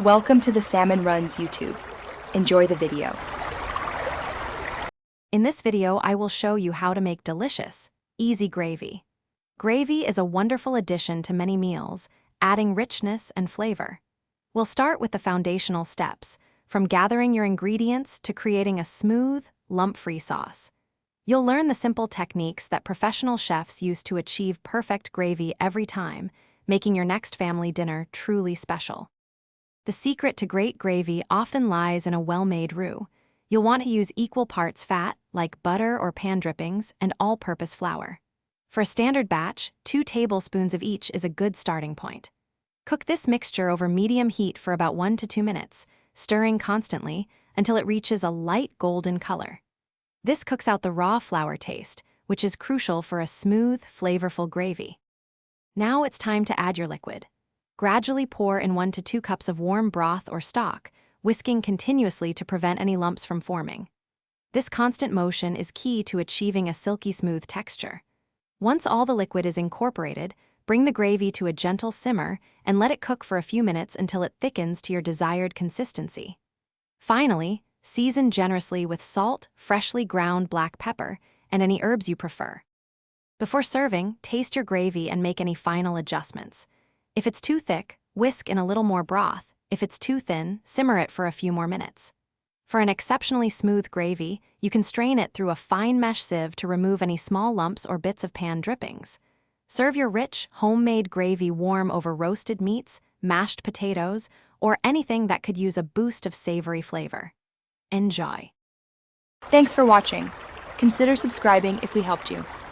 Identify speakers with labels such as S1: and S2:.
S1: Welcome to the Salmon Runs YouTube. Enjoy the video.
S2: In this video, I will show you how to make delicious, easy gravy. Gravy is a wonderful addition to many meals, adding richness and flavor. We'll start with the foundational steps, from gathering your ingredients to creating a smooth, lump-free sauce. You'll learn the simple techniques that professional chefs use to achieve perfect gravy every time, making your next family dinner truly special. The secret to great gravy often lies in a well-made roux. You'll want to use equal parts fat, like butter or pan drippings, and all-purpose flour. For a standard batch, 2 tablespoons of each is a good starting point. Cook this mixture over medium heat for about 1 to 2 minutes, stirring constantly until it reaches a light golden color. This cooks out the raw flour taste, which is crucial for a smooth, flavorful gravy. Now it's time to add your liquid. Gradually pour in 1 to 2 cups of warm broth or stock, whisking continuously to prevent any lumps from forming. This constant motion is key to achieving a silky smooth texture. Once all the liquid is incorporated, bring the gravy to a gentle simmer and let it cook for a few minutes until it thickens to your desired consistency. Finally, season generously with salt, freshly ground black pepper, and any herbs you prefer. Before serving, taste your gravy and make any final adjustments. If it's too thick, whisk in a little more broth. If it's too thin, simmer it for a few more minutes. For an exceptionally smooth gravy, you can strain it through a fine mesh sieve to remove any small lumps or bits of pan drippings. Serve your rich, homemade gravy warm over roasted meats, mashed potatoes, or anything that could use a boost of savory flavor. Enjoy.
S1: Thanks for watching. Consider subscribing if we helped you.